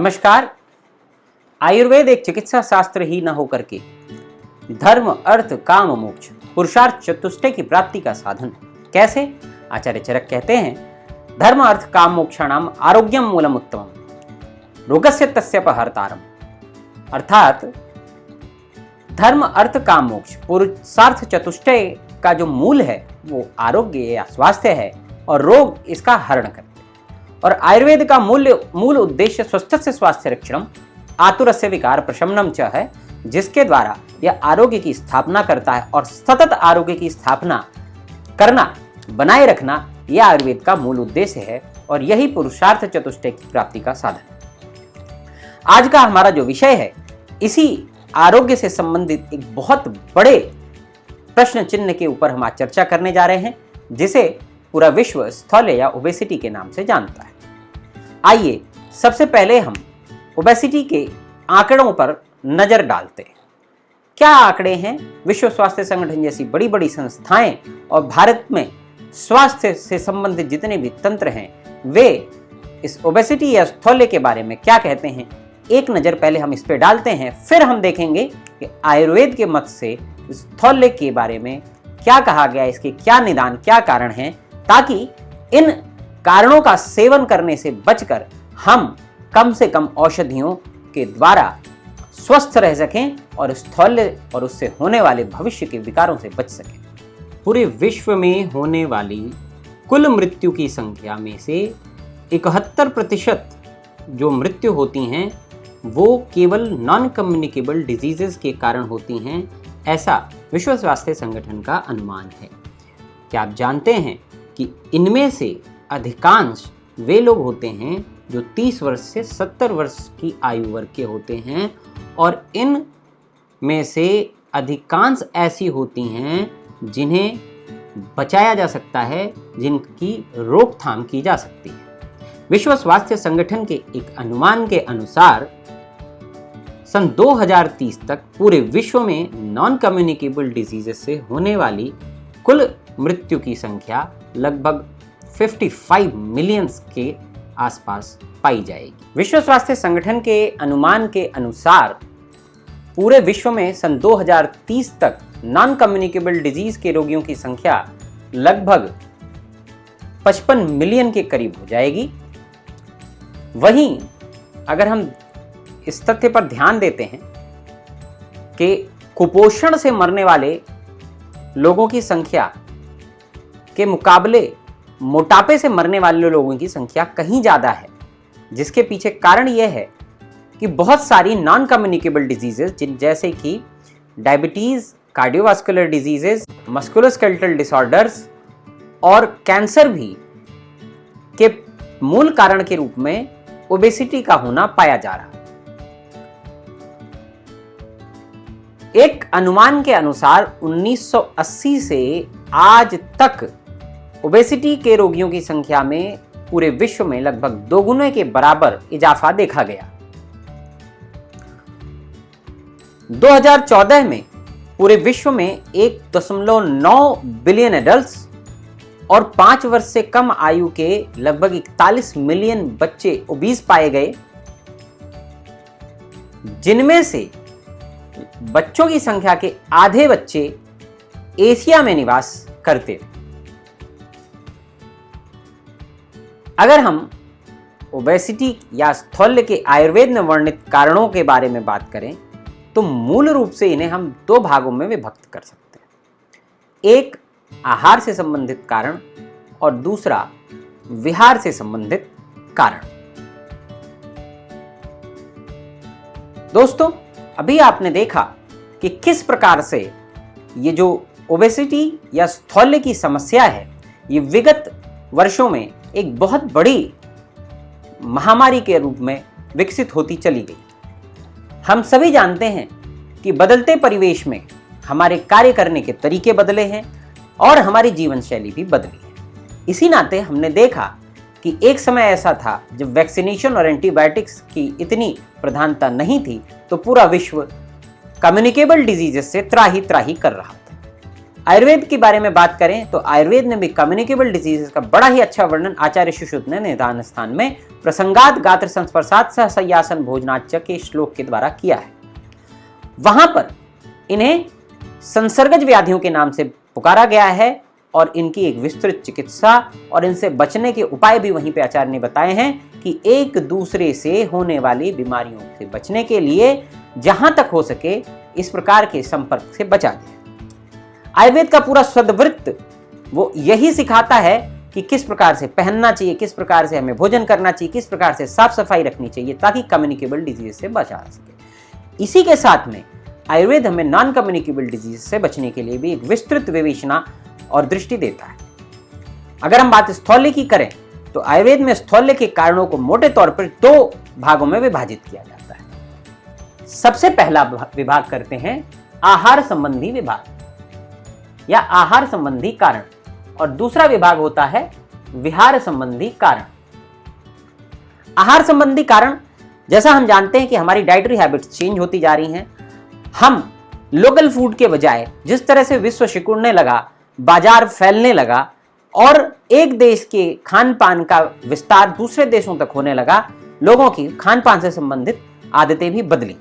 नमस्कार। आयुर्वेद एक चिकित्सा शास्त्र ही न होकर के धर्म, अर्थ, काम, मोक्ष, पुरुषार्थ चतुष्टय की प्राप्ति का साधन है। कैसे? आचार्य चरक कहते हैं, धर्म, अर्थ, काम, मोक्षाणाम आरोग्यम मूलम उत्तमम, रोगस्य तस्यपहर्तारम। अर्थात धर्म, अर्थ, काम, मोक्ष, पुरुषार्थ चतुष्टय का जो मूल है वो आरोग्य या स्वास्थ्य है और रोग इसका हरण करते हैं। और आयुर्वेद का मूल उद्देश्य स्वस्थस्य स्वास्थ्य रक्षणम आतुरस्य विकार प्रशमनम च है, जिसके द्वारा यह आरोग्य की स्थापना करता है और सतत आरोग्य की स्थापना करना, बनाए रखना, यह आयुर्वेद का मूल उद्देश्य है और यही पुरुषार्थ चतुष्टय की प्राप्ति का साधन है। आज का हमारा जो विषय है, इसी आरोग्य से संबंधित एक बहुत बड़े प्रश्न चिन्ह के ऊपर हम आज चर्चा करने जा रहे हैं, जिसे पूरा विश्व स्थौल्य या ओबेसिटी के नाम से जानता है। आइए सबसे पहले हम ओबेसिटी के आंकड़ों पर नजर डालते हैं। क्या आंकड़े हैं? विश्व स्वास्थ्य संगठन जैसी बड़ी बड़ी संस्थाएं और भारत में स्वास्थ्य से संबंधित जितने भी तंत्र हैं, वे इस ओबेसिटी या स्थौल्य के बारे में क्या कहते हैं, एक नजर पहले हम इस पे डालते हैं। फिर हम देखेंगे कि आयुर्वेद के मत से स्थौल्य के बारे में क्या कहा गया, इसके क्या निदान, क्या कारण हैं, ताकि इन कारणों का सेवन करने से बचकर हम कम से कम औषधियों के द्वारा स्वस्थ रह सकें और स्थौल्य और उससे होने वाले भविष्य के विकारों से बच सकें। पूरे विश्व में होने वाली कुल मृत्यु की संख्या में से 71% जो मृत्यु होती हैं वो केवल नॉन कम्युनिकेबल डिजीजेस के कारण होती हैं, ऐसा विश्व स्वास्थ्य संगठन का अनुमान है। क्या आप जानते हैं कि इनमें से अधिकांश वे लोग होते हैं जो 30 वर्ष से 70 वर्ष की आयु वर्ग के होते हैं और इन में से अधिकांश ऐसी होती हैं जिन्हें बचाया जा सकता है, जिनकी रोकथाम की जा सकती है। विश्व स्वास्थ्य संगठन के एक अनुमान के अनुसार सन 2030 तक पूरे विश्व में नॉन कम्युनिकेबल डिजीजेस से होने वाली कुल मृत्यु की संख्या लगभग 55 मिलियन के आसपास पाई जाएगी। विश्व स्वास्थ्य संगठन के अनुमान के अनुसार पूरे विश्व में सन 2030 तक नॉन कम्युनिकेबल डिजीज के रोगियों की संख्या लगभग 55 मिलियन के करीब हो जाएगी। वहीं अगर हम इस तथ्य पर ध्यान देते हैं कि कुपोषण से मरने वाले लोगों की संख्या के मुकाबले मोटापे से मरने वाले लोगों की संख्या कहीं ज़्यादा है, जिसके पीछे कारण यह है कि बहुत सारी नॉन कम्युनिकेबल डिजीजेस जैसे कि diabetes, cardiovascular diseases, musculoskeletal disorders और कैंसर भी के मूल कारण के रूप में ओबेसिटी का होना पाया जा रहा है। एक अनुमान के अनुसार 1980 से आज तक ओबेसिटी के रोगियों की संख्या में पूरे विश्व में लगभग दोगुने के बराबर इजाफा देखा गया। 2014 में पूरे विश्व में 1.9 बिलियन एडल्ट्स और 5 वर्ष से कम आयु के लगभग 41 मिलियन बच्चे ओबीस पाए गए, जिनमें से बच्चों की संख्या के आधे बच्चे एशिया में निवास करते थे। अगर हम ओबेसिटी या स्थौल्य के आयुर्वेद में वर्णित कारणों के बारे में बात करें तो मूल रूप से इन्हें हम दो भागों में विभक्त कर सकते हैं। एक आहार से संबंधित कारण और दूसरा विहार से संबंधित कारण। दोस्तों, अभी आपने देखा कि किस प्रकार से ये जो ओबेसिटी या स्थौल्य की समस्या है, ये विगत वर्षों में एक बहुत बड़ी महामारी के रूप में विकसित होती चली गई। हम सभी जानते हैं कि बदलते परिवेश में हमारे कार्य करने के तरीके बदले हैं और हमारी जीवन शैली भी बदली है। इसी नाते हमने देखा कि एक समय ऐसा था जब वैक्सीनेशन और एंटीबायोटिक्स की इतनी प्रधानता नहीं थी, तो पूरा विश्व कम्युनिकेबल डिजीजेस से त्राही त्राही कर रहा था। आयुर्वेद के बारे में बात करें तो आयुर्वेद ने भी कम्युनिकेबल डिजीजेस का बड़ा ही अच्छा वर्णन आचार्य सुश्रुत ने निदान स्थान में प्रसंगात गात्र संस्पर्शात सह सय्यासन भोजनाच्य के श्लोक के द्वारा किया है। वहां पर इन्हें संसर्गज व्याधियों के नाम से पुकारा गया है और इनकी एक विस्तृत चिकित्सा और इनसे बचने के उपाय भी वहीं पे आचार्य ने बताए हैं कि एक दूसरे से होने वाली बीमारियों से बचने के लिए जहां तक हो सके इस प्रकार के संपर्क से बचा जाए। आयुर्वेद का पूरा सद्वृत्त वो यही सिखाता है कि किस प्रकार से पहनना चाहिए, किस प्रकार से हमें भोजन करना चाहिए, किस प्रकार से साफ सफाई रखनी चाहिए ताकि कम्युनिकेबल डिजीज से बचा सके। इसी के साथ में आयुर्वेद हमें नॉन कम्युनिकेबल डिजीज से बचने के लिए भी एक विस्तृत विवेचना और दृष्टि देता है। अगर हम बात स्थौल्य की करें तो आयुर्वेद में स्थौल्य के कारणों को मोटे तौर पर 2 भागों में विभाजित किया जाता है। सबसे पहला विभाग करते हैं आहार संबंधी विभाग या आहार संबंधी कारण, और दूसरा विभाग होता है विहार संबंधी कारण। आहार संबंधी कारण, जैसा हम जानते हैं कि हमारी डाइटरी हैबिट्स चेंज होती जा रही हैं। हम लोकल फूड के बजाय जिस तरह से विश्व सिकुड़ने लगा, बाजार फैलने लगा और एक देश के खान पान का विस्तार दूसरे देशों तक होने लगा, लोगों की खान पान से संबंधित आदतें भी बदली।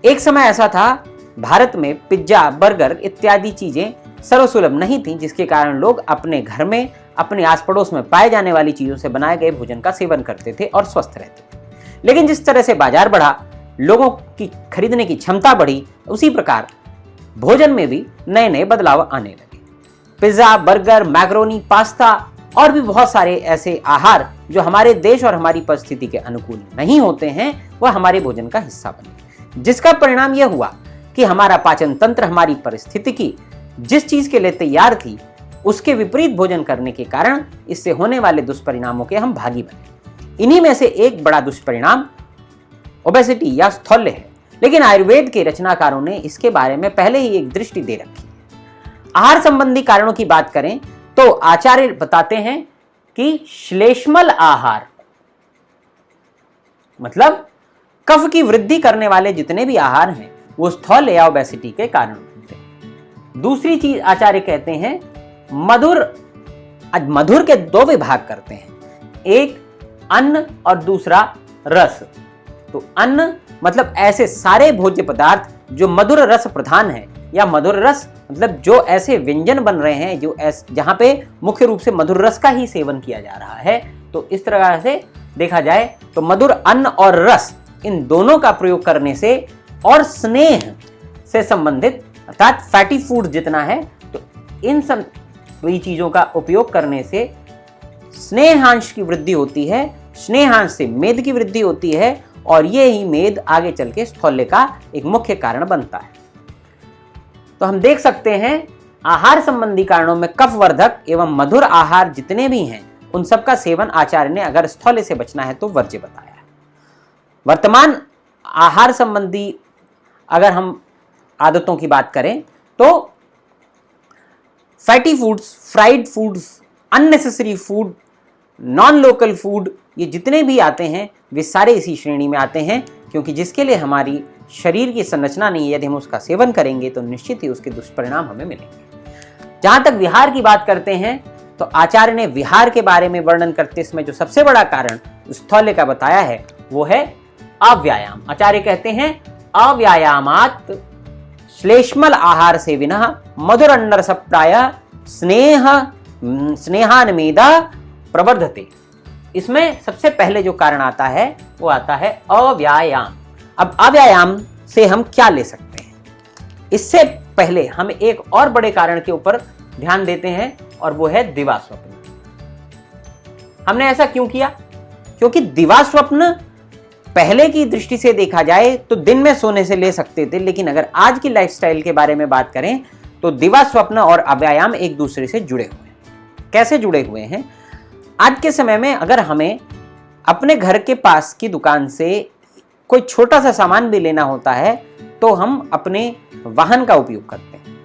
एक समय ऐसा था भारत में पिज्जा, बर्गर इत्यादि चीजें सर्वसुलभ नहीं थी, जिसके कारण लोग अपने घर में, अपने आस पड़ोस में पाए जाने वाली चीजों से बनाए गए भोजन का सेवन करते थे और स्वस्थ रहते थे। लेकिन जिस तरह से बाजार बढ़ा, लोगों की खरीदने की क्षमता बढ़ी, उसी प्रकार भोजन में भी नए नए बदलाव आने लगे। पिज्जा, बर्गर, मैक्रोनी, पास्ता और भी बहुत सारे ऐसे आहार जो हमारे देश और हमारी परिस्थिति के अनुकूल नहीं होते हैं, वह हमारे भोजन का हिस्सा बने, जिसका परिणाम यह हुआ कि हमारा पाचन तंत्र हमारी परिस्थिति की जिस चीज के लिए तैयार थी उसके विपरीत भोजन करने के कारण इससे होने वाले दुष्परिणामों के हम भागी बने। इन्हीं में से एक बड़ा दुष्परिणाम ओबेसिटी या स्थौल्य है, लेकिन आयुर्वेद के रचनाकारों ने इसके बारे में पहले ही एक दृष्टि दे रखी है। आहार संबंधी कारणों की बात करें तो आचार्य बताते हैं कि श्लेष्मल आहार मतलब कफ की वृद्धि करने वाले जितने भी आहार हैं वो स्थौल्य या ओबेसिटी के कारण होते हैं। दूसरी चीज आचार्य कहते हैं मधुर के 2 विभाग करते हैं, एक अन्न और दूसरा रस। तो अन्न मतलब ऐसे सारे भोज्य पदार्थ जो मधुर रस प्रधान है, या मधुर रस मतलब जो ऐसे व्यंजन बन रहे हैं जो जहां पे मुख्य रूप से मधुर रस का ही सेवन किया जा रहा है। तो इस तरह से देखा जाए तो मधुर अन्न और रस, इन दोनों का प्रयोग करने से और स्नेह से संबंधित अर्थात फैटी फूड जितना है, तो इन सभी चीजों का उपयोग करने से स्नेहांश की वृद्धि होती है, स्नेहांश से मेद की वृद्धि होती है और ये ही मेद आगे चल के स्थौल्य का एक मुख्य कारण बनता है। तो हम देख सकते हैं आहार संबंधी कारणों में कफवर्धक एवं मधुर आहार जितने भी हैं उन सब का सेवन आचार्य ने अगर स्थौल्य से बचना है तो वर्ज्य बताया है। वर्तमान आहार संबंधी अगर हम आदतों की बात करें तो fatty foods, fried foods, unnecessary food, non local food, ये जितने भी आते हैं वे सारे इसी श्रेणी में आते हैं, क्योंकि जिसके लिए हमारी शरीर की संरचना नहीं है, यदि हम उसका सेवन करेंगे तो निश्चित ही उसके दुष्परिणाम हमें मिलेंगे। जहां तक विहार की बात करते हैं तो आचार्य ने विहार के बारे में वर्णन करते समय जो सबसे बड़ा कारण स्थौल्य का बताया है वो है अव्यायाम। आचार्य कहते हैं अव्यायामात् श्लेष्मल आहार सेविनः मधुर अन्नरस प्रायः स्नेहान्मेदा प्रवर्धते। इसमें सबसे पहले जो कारण आता है वो आता है अव्यायाम। अब अव्यायाम से हम क्या ले सकते हैं? इससे पहले हम एक और बड़े कारण के ऊपर ध्यान देते हैं और वो है दिवा स्वप्न। हमने ऐसा क्यों किया? क्योंकि दिवा स्वप्न पहले की दृष्टि से देखा जाए तो दिन में सोने से ले सकते थे, लेकिन अगर आज की लाइफस्टाइल के बारे में बात करें तो दिवा स्वप्न और अव्यायाम एक दूसरे से जुड़े हुए हैं। कैसे जुड़े हुए हैं? आज के समय में अगर हमें अपने घर के पास की दुकान से कोई छोटा सा सामान भी लेना होता है तो हम अपने वाहन का उपयोग करते हैं,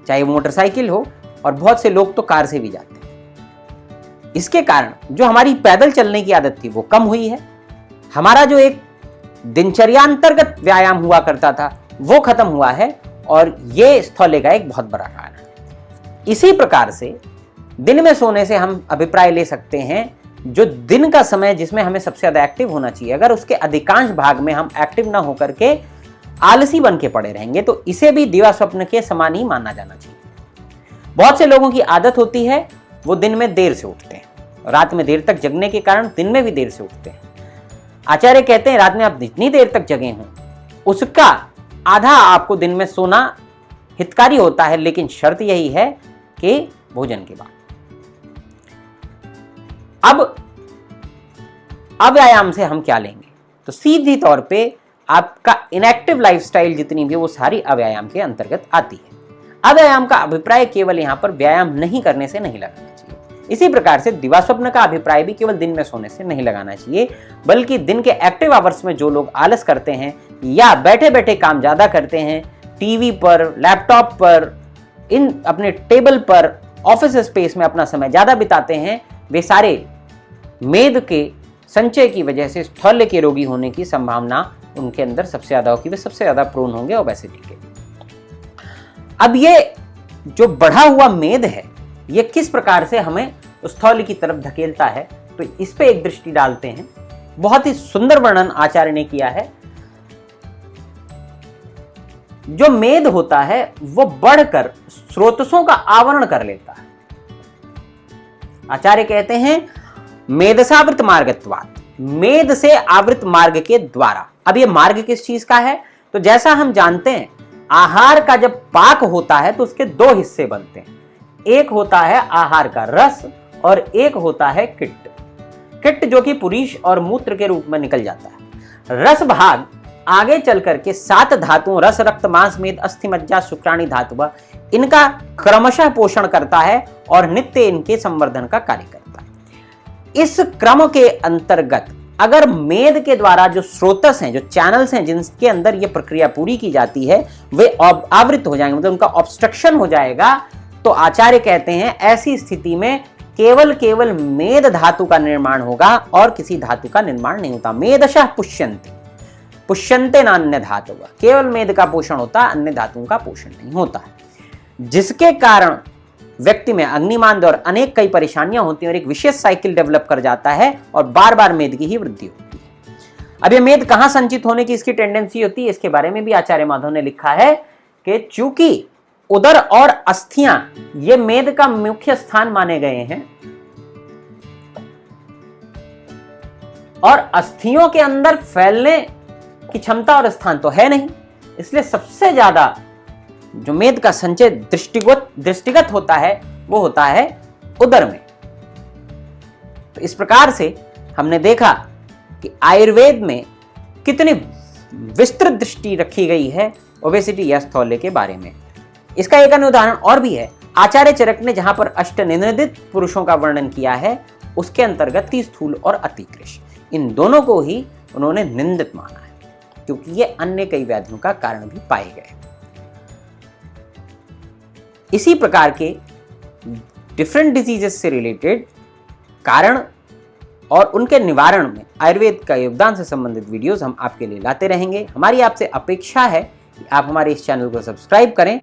चाहे वो मोटरसाइकिल हो, और बहुत से लोग तो कार से भी जाते हैं। इसके कारण जो हमारी पैदल चलने की आदत थी वो कम हुई है। हमारा जो एक दिनचर्यांतर्गत व्यायाम हुआ करता था वो खत्म हुआ है, और ये स्थौल्य का एक बहुत बड़ा कारण है। इसी प्रकार से दिन में सोने से हम अभिप्राय ले सकते हैं, जो दिन का समय जिसमें हमें सबसे ज्यादा एक्टिव होना चाहिए, अगर उसके अधिकांश भाग में हम एक्टिव ना होकर के आलसी बन के पड़े रहेंगे तो इसे भी दिवा स्वप्न के समान ही माना जाना चाहिए। बहुत से लोगों की आदत होती है वो दिन में देर से उठते हैं, रात में देर तक जगने के कारण दिन में भी देर से उठते हैं। आचार्य कहते हैं रात में आप जितनी देर तक जगे हों उसका आधा आपको दिन में सोना हितकारी होता है, लेकिन शर्त यही है कि भोजन के बाद। अब अव्यायाम से हम क्या लेंगे, तो सीधी तौर पे आपका इनएक्टिव लाइफस्टाइल जितनी भी वो सारी अव्यायाम के अंतर्गत आती है। अव्यायाम का अभिप्राय केवल यहां पर व्यायाम नहीं करने से नहीं लगाना चाहिए। इसी प्रकार से दिवा स्वप्न का अभिप्राय भी केवल दिन में सोने से नहीं लगाना चाहिए, बल्कि दिन के एक्टिव आवर्स में जो लोग आलस करते हैं या बैठे बैठे काम ज्यादा करते हैं, टीवी पर, लैपटॉप पर, इन अपने टेबल पर, ऑफिस स्पेस में अपना समय ज्यादा बिताते हैं, वे सारे मेद के संचय की वजह से स्थौल्य के रोगी होने की संभावना उनके अंदर सबसे ज्यादा होगी, वे सबसे ज्यादा प्रोन होंगे ओबेसिटी के। अब ये जो बढ़ा हुआ मेद है ये किस प्रकार से हमें स्थौल्य की तरफ धकेलता है, तो इस पे एक दृष्टि डालते हैं। बहुत ही सुंदर वर्णन आचार्य ने किया है। जो मेद होता है वो बढ़कर स्रोतसों का आवरण कर लेता है। आचार्य कहते हैं मेदसावृत मार्गत्वात्, मेद से आवृत मार्ग के द्वारा। अब ये मार्ग किस चीज का है, तो जैसा हम जानते हैं आहार का जब पाक होता है तो उसके दो हिस्से बनते हैं, एक होता है आहार का रस और एक होता है किट्ट। किट्ट जो कि पुरीश और मूत्र के रूप में निकल जाता है। रस भाग आगे चल करके 7 धातुओं रस, रक्त, मांस, मेद, अस्थि, मज्जा, शुक्राणु धातु इनका क्रमशः पोषण करता है और नित्य इनके संवर्धन का कार्य करता है। इस क्रम के अंतर्गत अगर मेद के द्वारा जो स्रोतस हैं, जो चैनल्स हैं जिनके अंदर ये प्रक्रिया पूरी की जाती है, वे आवृत हो जाएंगे, मतलब उनका ऑब्स्ट्रक्शन हो जाएगा, तो आचार्य कहते हैं ऐसी स्थिति में केवल मेद धातु का निर्माण होगा और किसी धातु का निर्माण नहीं होता। मेदशः पुष्यन्ते, पुष्यन्ते नान्य धातु, केवल मेद का पोषण होता, अन्य धातुओं का पोषण नहीं होता है, जिसके कारण व्यक्ति में अग्निमांद और अनेक कई परेशानियां होती हैं और एक विशेष साइकिल डेवलप कर जाता है और बार बार मेद की ही वृद्धि होती है। अब ये मेद कहां संचित होने की इसकी टेंडेंसी होती है, इसके बारे में भी आचार्य माधव ने लिखा है कि चूंकि उदर और अस्थियां ये मेद का मुख्य स्थान माने गए हैं और अस्थियों के अंदर फैलने की क्षमता और स्थान तो है नहीं, इसलिए सबसे ज्यादा जो मेद का संचय दृष्टिगत होता है वो होता है उदर में। तो इस प्रकार से हमने देखा कि आयुर्वेद में कितनी विस्तृत दृष्टि रखी गई है ओबेसिटी या स्थौल्य के बारे में। इसका एक अन्य उदाहरण और भी है। आचार्य चरक ने जहां पर अष्टनिर्दित पुरुषों का वर्णन किया है उसके अंतर्गत स्थूल और अतिकृश, इन दोनों को ही उन्होंने निंदित माना है, क्योंकि ये अन्य कई व्याधियों का कारण भी पाए गए। इसी प्रकार के डिफरेंट डिजीजेस से रिलेटेड कारण और उनके निवारण में आयुर्वेद का योगदान से संबंधित वीडियोस हम आपके लिए लाते रहेंगे। हमारी आपसे अपेक्षा है कि आप हमारे इस चैनल को सब्सक्राइब करें